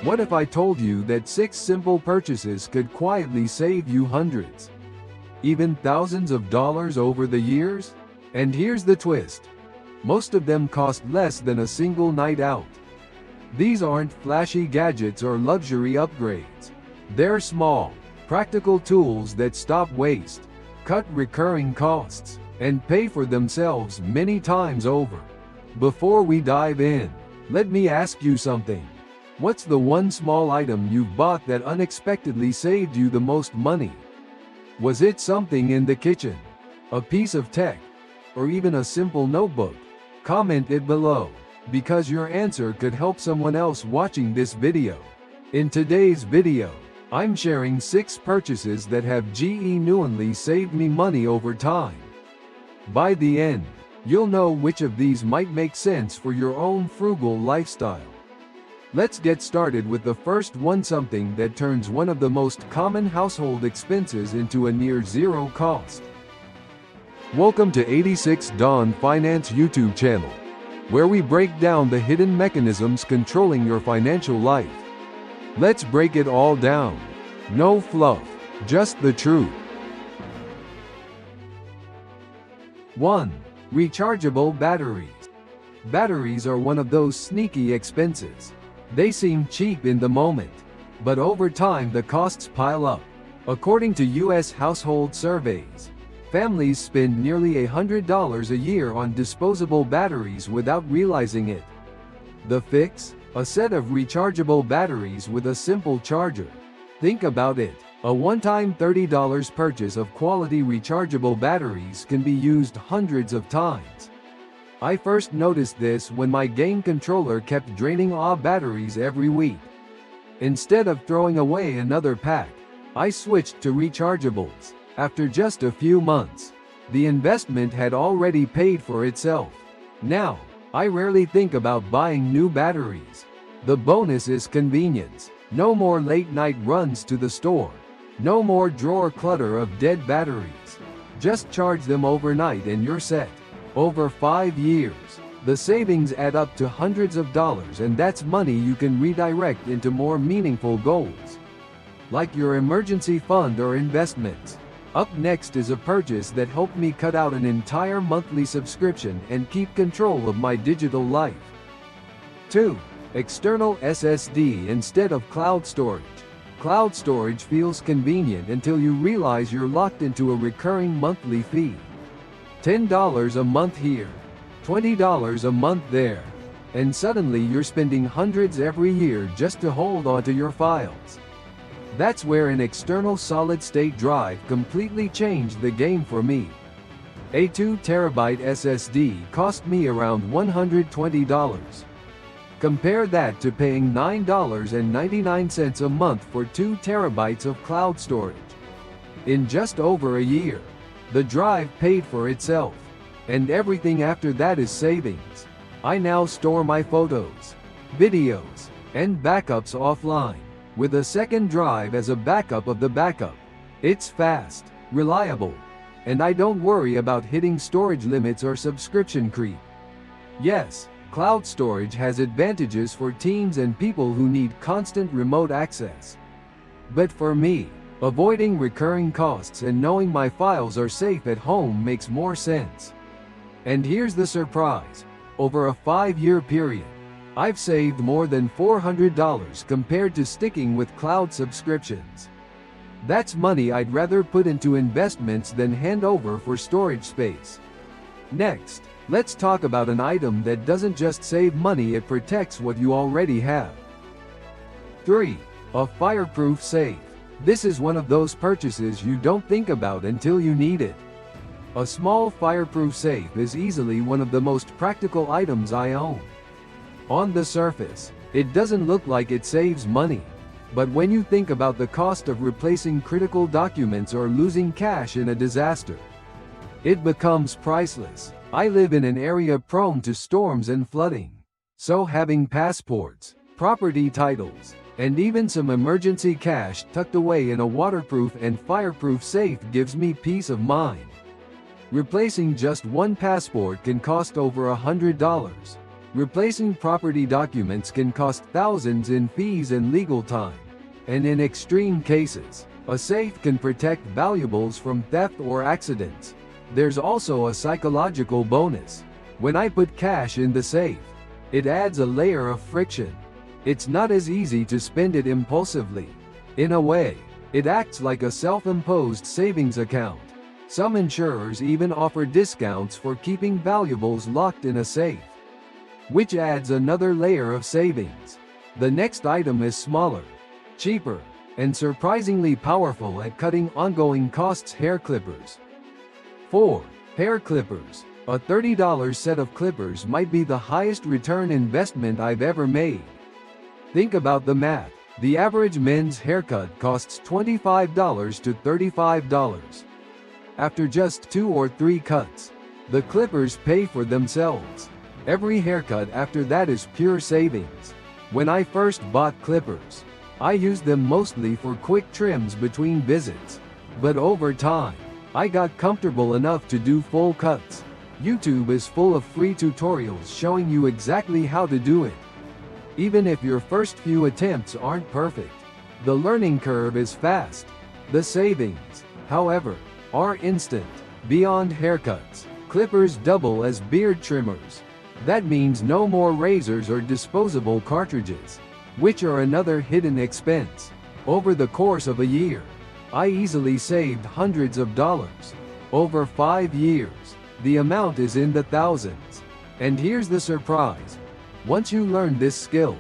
What if I told you that 6 simple purchases could quietly save you hundreds, even thousands of dollars over the years? And here's the twist. Most of them cost less than a single night out. These aren't flashy gadgets or luxury upgrades. They're small, practical tools that stop waste, cut recurring costs, and pay for themselves many times over. Before we dive in, let me ask you something. What's the one small item you've bought that unexpectedly saved you the most money? Was it something in the kitchen, a piece of tech, or even a simple notebook? Comment it below, because your answer could help someone else watching this video. In today's video, I'm sharing 6 purchases that have genuinely saved me money over time. By the end, you'll know which of these might make sense for your own frugal lifestyle. Let's get started with the first one, something that turns one of the most common household expenses into a near zero cost. Welcome to 86 Dawn Finance YouTube channel, where we break down the hidden mechanisms controlling your financial life. Let's break it all down. No fluff, just the truth. 1. Rechargeable batteries. Batteries are one of those sneaky expenses. They seem cheap in the moment, but over time the costs pile up. According to U.S. household surveys, families spend nearly $100 a year on disposable batteries without realizing it. The fix? A set of rechargeable batteries with a simple charger. Think about it. A one-time $30 purchase of quality rechargeable batteries can be used hundreds of times. I first noticed this when my game controller kept draining all batteries every week. Instead of throwing away another pack, I switched to rechargeables. After just a few months, the investment had already paid for itself. Now, I rarely think about buying new batteries. The bonus is convenience. No more late-night runs to the store. No more drawer clutter of dead batteries. Just charge them overnight and you're set. Over 5 years, the savings add up to hundreds of dollars, and that's money you can redirect into more meaningful goals, like your emergency fund or investments. Up next is a purchase that helped me cut out an entire monthly subscription and keep control of my digital life. 2. External SSD instead of cloud storage. Cloud storage feels convenient until you realize you're locked into a recurring monthly fee. $10 a month here, $20 a month there, and suddenly you're spending hundreds every year just to hold onto your files. That's where an external solid-state drive completely changed the game for me. A 2TB SSD cost me around $120. Compare that to paying $9.99 a month for 2 terabytes of cloud storage. In just over a year, the drive paid for itself, and everything after that is savings. I now store my photos, videos, and backups offline, with a second drive as a backup of the backup. It's fast, reliable, and I don't worry about hitting storage limits or subscription creep. Yes, cloud storage has advantages for teams and people who need constant remote access. But for me, avoiding recurring costs and knowing my files are safe at home makes more sense. And here's the surprise. Over a 5-year period, I've saved more than $400 compared to sticking with cloud subscriptions. That's money I'd rather put into investments than hand over for storage space. Next, let's talk about an item that doesn't just save money, it protects what you already have. 3. A Fireproof Safe. This is one of those purchases you don't think about until you need it. A small fireproof safe is easily one of the most practical items I own. On the surface, it doesn't look like it saves money. But when you think about the cost of replacing critical documents or losing cash in a disaster, it becomes priceless. I live in an area prone to storms and flooding, so having passports, property titles, and even some emergency cash tucked away in a waterproof and fireproof safe gives me peace of mind. Replacing just one passport can cost over $100. Replacing property documents can cost thousands in fees and legal time. And in extreme cases, a safe can protect valuables from theft or accidents. There's also a psychological bonus. When I put cash in the safe, it adds a layer of friction. It's not as easy to spend it impulsively. In a way, it acts like a self-imposed savings account. Some insurers even offer discounts for keeping valuables locked in a safe, which adds another layer of savings. The next item is smaller, cheaper, and surprisingly powerful at cutting ongoing costs: hair clippers. 4. Hair clippers. A $30 set of clippers might be the highest return investment I've ever made. Think about the math. The average men's haircut costs $25 to $35. After just 2 or 3 cuts, the clippers pay for themselves. Every haircut after that is pure savings. When I first bought clippers, I used them mostly for quick trims between visits. But over time, I got comfortable enough to do full cuts. YouTube is full of free tutorials showing you exactly how to do it. Even if your first few attempts aren't perfect, the learning curve is fast. The savings, however, are instant. Beyond haircuts, clippers double as beard trimmers. That means no more razors or disposable cartridges, which are another hidden expense. Over the course of a year, I easily saved hundreds of dollars. Over 5 years, the amount is in the thousands. And here's the surprise. Once you learn this skill,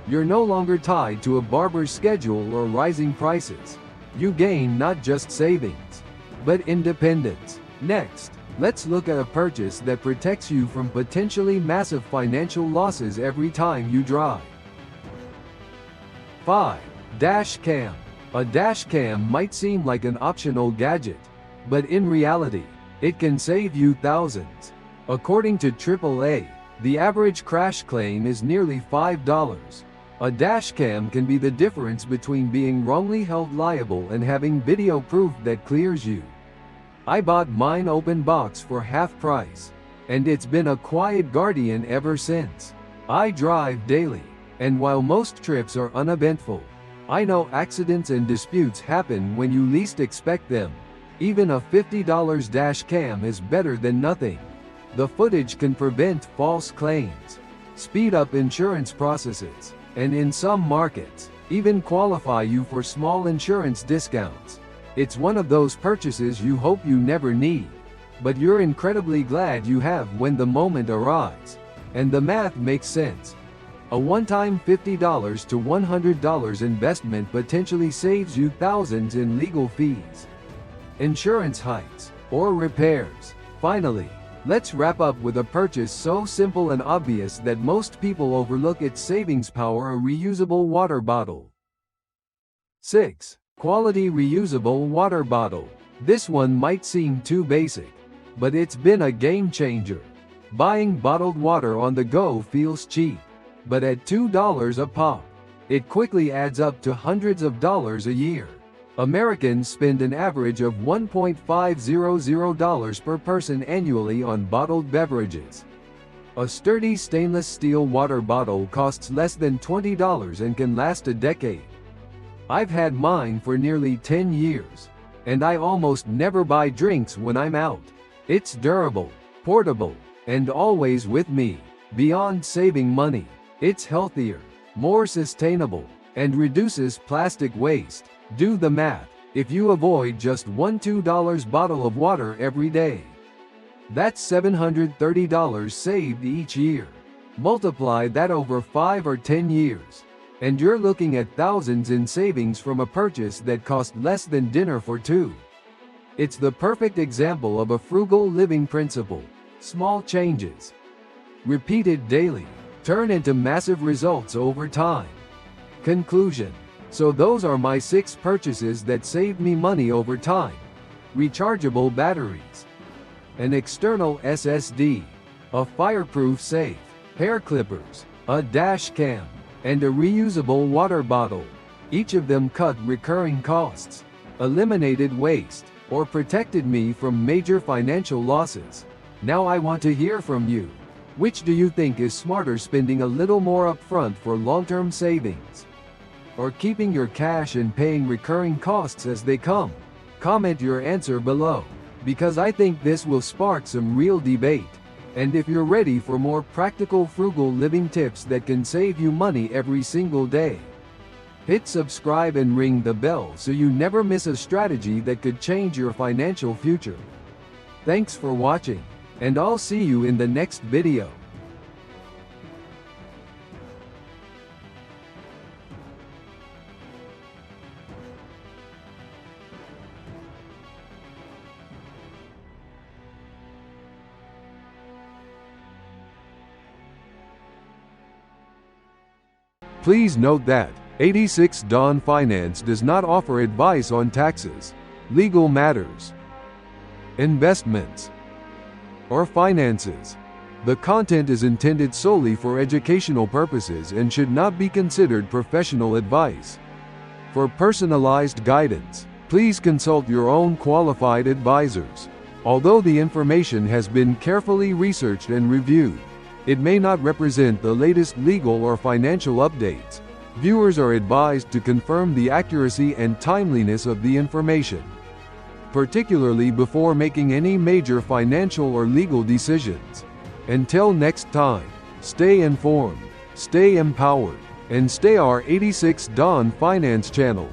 you're no longer tied to a barber's schedule or rising prices. You gain not just savings, but independence. Next, let's look at a purchase that protects you from potentially massive financial losses every time you drive. 5. Dash cam. A dash cam might seem like an optional gadget, but in reality, it can save you thousands. According to AAA, the average crash claim is nearly $5. A dash cam can be the difference between being wrongly held liable and having video proof that clears you. I bought mine open box for half price, and it's been a quiet guardian ever since. I drive daily, and while most trips are uneventful, I know accidents and disputes happen when you least expect them. Even a $50 dash cam is better than nothing. The footage can prevent false claims, speed up insurance processes, and in some markets, even qualify you for small insurance discounts. It's one of those purchases you hope you never need, but you're incredibly glad you have when the moment arrives. And the math makes sense. A one-time $50 to $100 investment potentially saves you thousands in legal fees, insurance hikes, or repairs. Finally, let's wrap up with a purchase so simple and obvious that most people overlook its savings power: a reusable water bottle. 6. Quality reusable water bottle. This one might seem too basic, but it's been a game changer. Buying bottled water on the go feels cheap, but at $2 a pop, it quickly adds up to hundreds of dollars a year. Americans spend an average of $1.500 per person annually on bottled beverages. A sturdy stainless steel water bottle costs less than $20 and can last a decade. I've had mine for nearly 10 years, and I almost never buy drinks when I'm out. It's durable, portable, and always with me. Beyond saving money, it's healthier, more sustainable, and reduces plastic waste. Do the math. If you avoid just one $2 bottle of water every day, that's $730 saved each year. Multiply that over 5 or 10 years, and you're looking at thousands in savings from a purchase that cost less than dinner for two. It's the perfect example of a frugal living principle. Small changes, repeated daily, turn into massive results over time. Conclusion. So those are my 6 purchases that saved me money over time. Rechargeable batteries, an external SSD, a Fireproof Safe, hair clippers, a dash cam, and a reusable water bottle. Each of them cut recurring costs, eliminated waste, or protected me from major financial losses. Now I want to hear from you. Which do you think is smarter, spending a little more upfront for long-term savings, or keeping your cash and paying recurring costs as they come? Comment your answer below, because I think this will spark some real debate. And if you're ready for more practical frugal living tips that can save you money every single day, hit subscribe and ring the bell so you never miss a strategy that could change your financial future. Thanks for watching, and I'll see you in the next video. Please note that 86 Dawn Finance does not offer advice on taxes, legal matters, investments, or finances. The content is intended solely for educational purposes and should not be considered professional advice. For personalized guidance, please consult your own qualified advisors. Although the information has been carefully researched and reviewed, it may not represent the latest legal or financial updates. Viewers are advised to confirm the accuracy and timeliness of the information, particularly before making any major financial or legal decisions. Until next time, stay informed, stay empowered, and stay our 86 Dawn Finance channel.